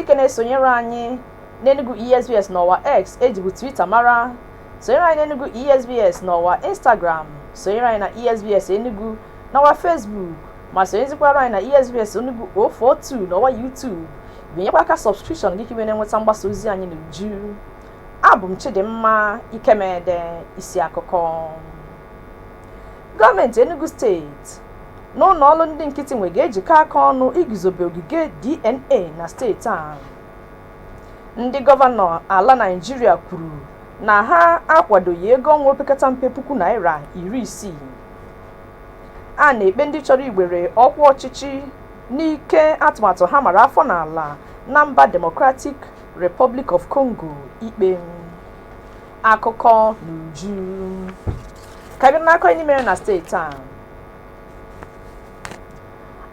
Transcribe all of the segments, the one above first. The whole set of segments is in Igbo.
ike na-esonyere anyị n'Enugu ESBS n'ọwa X ejibu Twitter mara, sonyere anyị n'Enugu ESBS n'ọwa Instagram, sonyere anyị na ESBS Enugu n'ọwa Facebook, ma sonyezikwara anyị na ESBS Enugu 042 n'ọwa YouTube. Binyekwa aka subscription gị ka iwe na-enweta mgbasa ozi anyị n'uju. Abụ m Chidimma Ikemede, isi akụkọ. Gọọmenti Enugu steeti n'ụlọ ọrụ ndị nkịtị nwe ga-ejikọ aka ọnụ iguzobe ogige DNA na steeti a. Ndị gọvanọ ala Naịjirịa kwuru na ha akwadoghị ego ọnwa opekata mpe Naira 60. A na-ekpe ndị chọrọ igbere ọkwa ọchịchị n'ike atụmatụ ha mara afọ n'ala na mba Democratic Republic of Congo ikpe. Akụkọ n'uju karịrị n'akọ ndị mere na steeti a.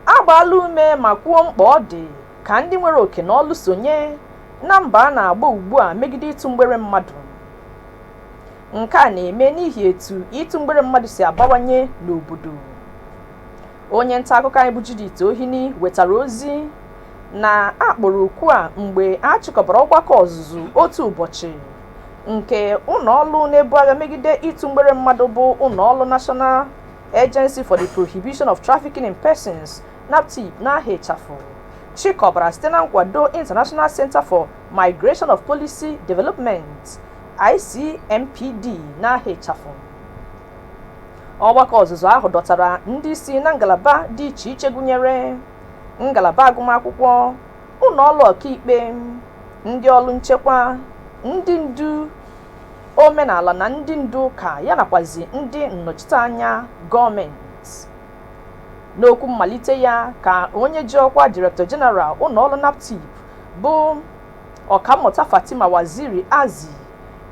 Agbaala ume ma kwuo mkpa ọ dị ka ndị nwere oke n'ọlụ sonye na mba a na-agba ugbu a megide ịtụ mgbere mmadụ. Nke a na-eme n'ihi etu ịtụ mgbere mmadụ si abawanye n'obodo. Onye nta akụkọ anyị bụ Judith Ohini wetara ozi na akpọrọ okwu a mgbe a chịkọbara ọgbakọ ọzụzụ otu ụbọchị nke ụlọọrụ na-ebu agha megide ịtụ mgbere mmadụ bụ ụlọọrụ National Agency for the Prohibition of Trafficking in Persons (NAPTIP) n'aha ịchafụ chịkọbara site na nkwado International Center for Migration of Policy Development ICMPD n'aha ịchafụ. Ọgbakọ ọzụzụ ahụ dọtara ndị isi na ngalaba dị iche iche gụnyere ngalaba agụmakwụkwọ, ụlọọrụ ọkaikpe, ndị ọrụ nchekwa, ndị ndu omenala na ndị ndu ụka yanakwazi ndị nnọchiteanya gọọmenti. N'okwu mmalite ya ka onye ji ọkwa Director General ụlọọrụ NAPTIP bụ Ọkammụta Fatima Waziri Azi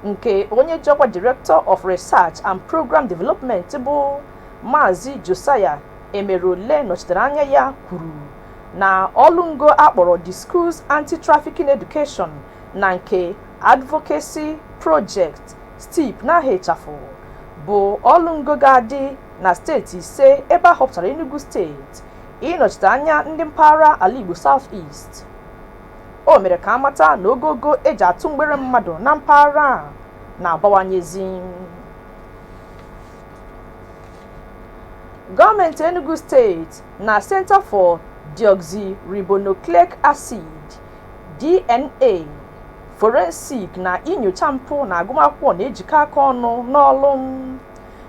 nke onye ji ọkwa Director of Research and Program Development bụ Maazị Josiah Emerole nọchitere anya ya kwuru na ọlụngo akpọrọ The Schools Anti-Trafficking Education na nke Advocacy Project STEEP n'aha ịchafụ bụ ọlụngo ga-adị na steeti ise ebe a họpụtara Enugu steeti ịnọchite anya ndị mpaghara ala Igbo South East. O mere ka amata na ogogo eji atụ mgbere mmadụ na mpaghara a na-abawanyezi. Gọọmenti Enugu steeti na Center for Deoxyribonucleic Acid DNA Forensic na inyocha mpụ na agụmakwụkwọ na-ejikọ aka ọnụ n'ọlụ.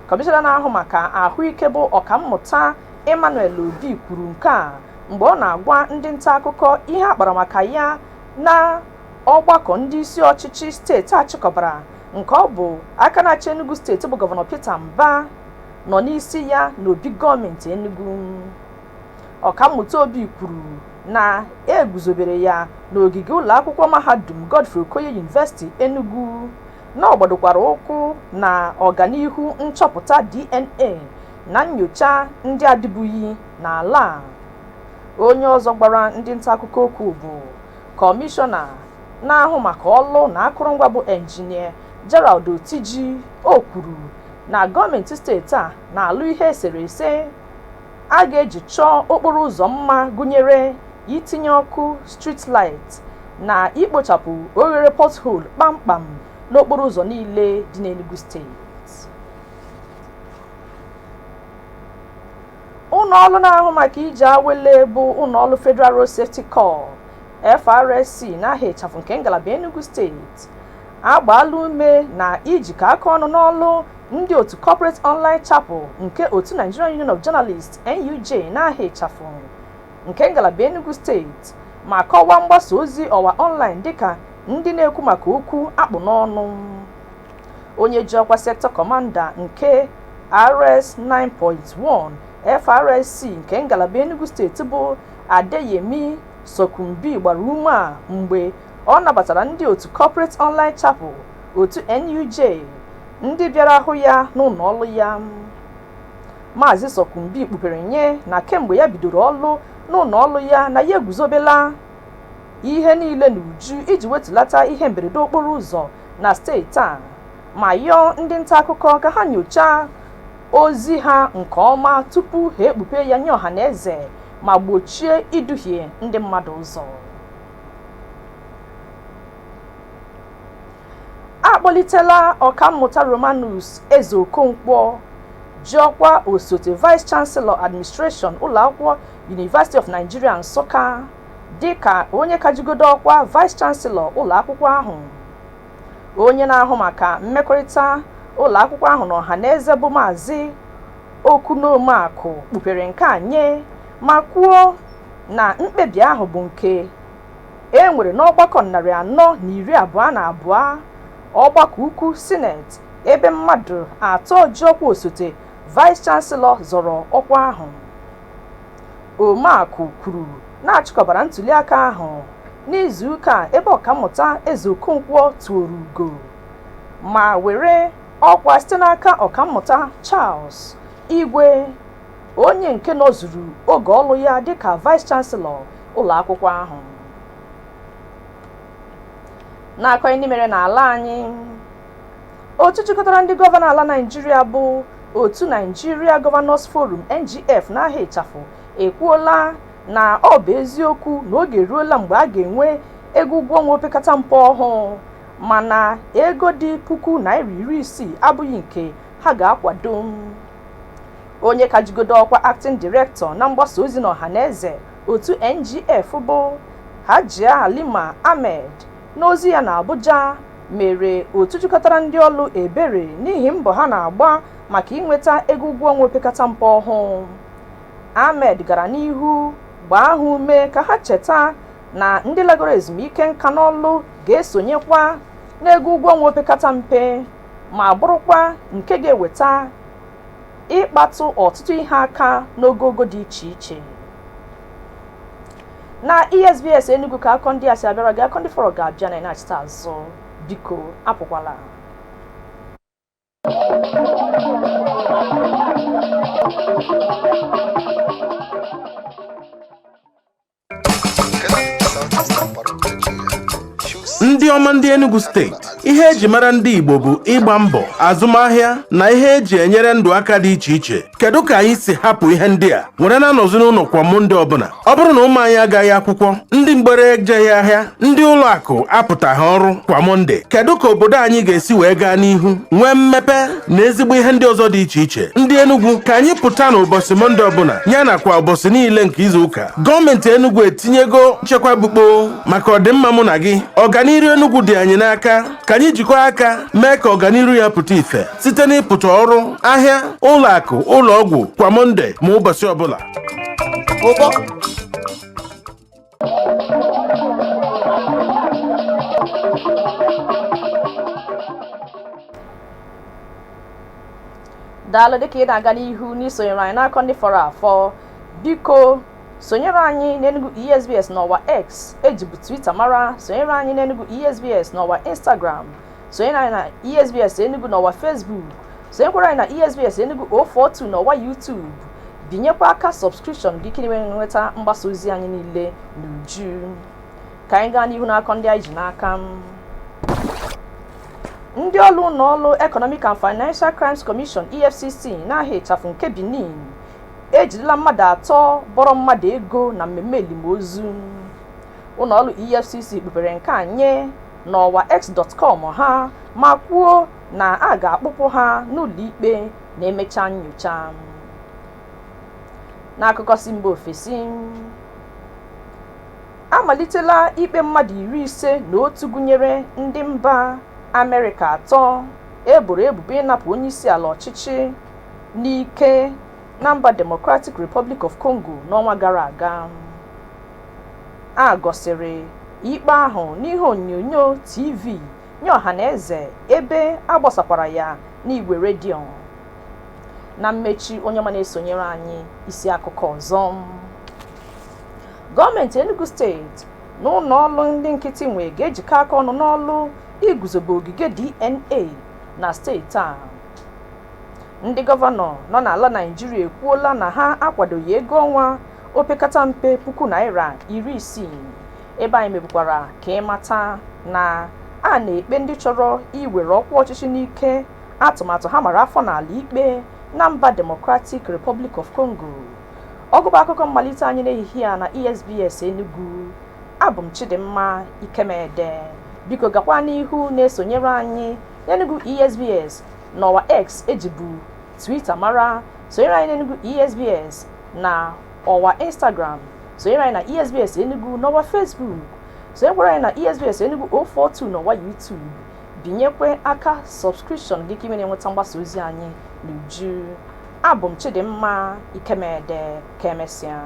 Kọmishọna na-ahụ maka ahụike bụ Ọkammụta Emmanuel Obi kwuru nke a mgbe ọ na-agwa ndị nta akụkọ ihe akpara maka ya na ọgbakọ ndị isi ọchịchị steeti achịkọbara nke ọ bụ aka na-achị Enugu steeti bụ Gọvanọ Peter Mbah nọ n'isi ya n'obi gọọmenti Enugu. Ọkammụta Obi kwuru na eguzobere ya n'ogige ụlọ akwụkwọ mahadum Godfrey Okoye University Enugu na ọ gbadokwara ụkwụ na ọganihu nchọpụta DNA na nyocha ndị adịbụghị n'ala. Onye ọzọ gbara ndị nta akụkọ okwu bụ Kọmishọna na-ahụ maka ọlụ na akụrụngwa bụ Engineer Gerald Otiji. O kwuru na gọọmenti steeti a na-alụ ihe eserese a ga-eji chọọ okporo ụzọ mma gụnyere itinye ọkụ street light na ikpochapụ oghere pothole kpamkpam n'okporo ụzọ niile dị n'Enugu steeti. Ụlọọrụ na-ahụ maka ije awele bụ ụlọọrụ Federal Road Safety Corps FRSC n'aha ịchafụ nke ngalaba Enugu steeti agbaala ume na ijikọ aka ọnụ n'ọlụ ndị otu Corporate Online Chapel nke otu Nigerian Union of Journalists NUJ n'aha ịchafụ nke ngalaba Enugu steeti ma kọwaa mgbasa ozi ọwa online dịka ndị na-ekwu maka okwu akpụ n'ọnụ. Onye ji ọkwa Sector Commander nke RS 9.1 FRSC nke ngalaba Enugu steeti bụ Adeyemi Sokumbi gbara ume a mgbe ọ nabatara ndị otu Corporate Online Chapel otu NUJ ndị bịara hụ ya n'ụlọ ọrụ ya. Maazị Sokumbi kpupere nye na kemgbe ya bidoro ọrụ n'ụlọ ọrụ ya na ya eguzobela ihe niile n'uju iji wetulata ihe mberede okporo ụzọ na steeti a ma yọọ ndị nta akụkọ ka ha nyochaa ozi ha nke ọma tupu ha ekpupe ya nye ọha na eze ma gbochie iduhie ndị mmadụ ụzọ. akpọlitela ọkammụta Romanus Ezeokonkwo ji ọkwa osote Vice Chancellor Administration ụlọakwụkwọ University of Nigeria Nsụka dịka onye kajigodo ọkwa Vice Chancellor ụlọakwụkwọ ahụ. Onye na-ahụ maka mmekọrịta ụlọakwụkwọ ahụ n'ọhaneze bụ Maazị Okunomakụ kpupere nke a nye ma kwuo na mkpebi ahụ bụ nke e nwere n'ọgbakọ 422 ọgbakọ ukwu Senate ebe mmadụ 3 ji ọkwa osote Vice Chancellor zọrọ ọkwa ahụ. Omakụ kwuru na-achịkọbara ntuliaka ahụ n'izuụka ebe ọkammụta Ezeokonkwo tuoro ugo ma were ọkwa site n'aka ọkammụta Charles Igwe, onye nke nọzuru oge ọlụ ya dịka Vice Chancellor ụlọakwụkwọ ahụ. N'akọ ndị mere n'ala anyị, otu jikọtara ndị gọvanọ ala Naịjirịa bụ otu Nigeria Governors Forum NGF n'aha ịchafụ ekwuola na ọ bụ eziokwu na oge eruola mgbe a ga-enwe ego ụgwọ ọnwa opekata mpe ọhụụ, mana ego dị $60,000 abụghị nke ha ga-akwado. Onye kajigodo ọkwa Acting Director na mgbasa ozi n'ọhaneze otu NGF bụ Hajia Halima Ahmed n'ozi ya na Abuja mere otu jikọtara ndị ọlụ ebere n'ihi mbọ ha na-agba maka inweta ego ụgwọ ọnwa opekata mpe ọhụụ. Ahmed gara n'ihu gbaa ha ume ka ha cheta na ndị lagoro ezumike nka n'ọlụ ga-esonyekwa n'ego ụgwọ ọnwa opekata mpe ma bụrụkwa nke ga-eweta ịkpatụ ọtụtụ ihe aka n'ogogo dị iche iche. Na ESBS Enugu ka akọ ndị a si abịara gị, akọ ndị fọrọ ga-abịa na ịnachite azụ. Biko apụkwala. Ndị ọma ndị Enugu steeti, ihe eji mara ndị Igbo bụ ịgba mbọ, azụmahịa na ihe eji enyere ndụ aka dị iche iche. Kedu ka anyị si hapụ ihe ndị a were na-anọzi n'ụlọ kwa Mọnde ọbụla? Ọ bụrụ na ụmụ anyị agaghị akwụkwọ, ndị mgbere ejeghị ahịa, ndị ụlọ akụ apụtaghị ọrụ kwa Mọnde, kedu ka obodo anyị ga-esi wee gaa n'ihu nwee mmepe na ezigbo ihe ndị ọzọ dị iche iche? Ndị Enugu, ka anyị pụta n'ụbọchị Mọnde ọbụla ya nakwa ụbọchị niile nke izu ụka. Gọọmenti Enugu etinyego nchekwa bukpo maka ọdịmma mụ na gị. Ọganiru Enugu dị anyị n'aka, ka anyị jikọọ aka mee ka ọganiru ya pụta ife site n'ịpụta ọrụ, ahịa, ụlọ akụ, ụlọ ọgwụ kwa Mọnde ma ụbọchị ọbụla. Daalụ dịka ị na-aga n'ihu n'isonyere anyị n'akọ ndị fọrọ afọ. Biko sonyere anyị n'Enugu ESBS n'ọwa X ejibu Twitter mara, sonyere anyị n'Enugu ESBS n'ọwa Instagram, sonyere anyị na ESBS Enugu n'ọwa Facebook, sonyekwara anyị na ESBS Enugu 042 n'ọwa YouTube. Binyekwa aka subscription gị ka nweta mgbasa ozi anyị niile n'uju. Ka anyị gaa n'ihu n'akọ ndị anyị ji n'aka. Ndị ọlụ n'ọlụ Economic and Financial Crimes Commission EFCC n'aha ịchafụ nke Benin ejidela mmadụ 3 bọrọ mmadụ ego na mmemme elimozu. Ụlọọrụ EFCC kpupere nke a nye n'ọwa x.com ha ma kwuo na a ga-akpụpụ ha n'ụlọ ikpe na emecha nyocha. N'akụkọ si mba ofesi, amalitela ikpe mmadụ 51 gụnyere ndị mba Amerịka 3 eboro ebubo ịnapụ onye isi ala ọchịchị n'ike na mba Democratic Republic of Congo n'ọnwa gara aga. A gosiri ikpe ahụ n'ihe onyonyo TV nye ọhaneze ebe a gbasakwara ya n'igwe redio. Na mmechi, onye ọma na-esonyere anyị isi akụkọ ọzọ. Gọọmenti Enugu steeti na ụlọọrụ ndị nkịtị nwe ga-ejikọ aka ọnụ n'ọlụ iguzobe ogige DNA na steeti a. Ndị gọvanọ nọ n'ala Naịjirịa ekwuola na ha akwadoghị ego ọnwa opekata mpe $60,000 ebe anyị mebukwara ka ịmata na a na-ekpe ndị chọrọ iwere ọkwa ọchịchị n'ike atụmatụ ha mara afọ n'ala ikpe na mba Democratic Republic of Congo. Ọgụba akụkọ mmalite anyị n'ehihie a na ESBS Enugu. Abụ m Chidimma Ikemede. Biko gakwa n'ihu na-esonyere anyị n'Enugu ESBS n'ọwa X ejibu Twitter mara. Sonyere anyị n'Enugu ESBS na ọwa Instagram. Sonyere anyị na ESBS Enugu n'ọwa Facebook. Sonyekwara anyị na ESBS Enugu 042 n'ọwa YouTube. Binyekwe aka subscription gị ka ime na-enweta mgbasa ozi anyị n'uju. Abụ m Chidimma Ikemede. Ka emesịa.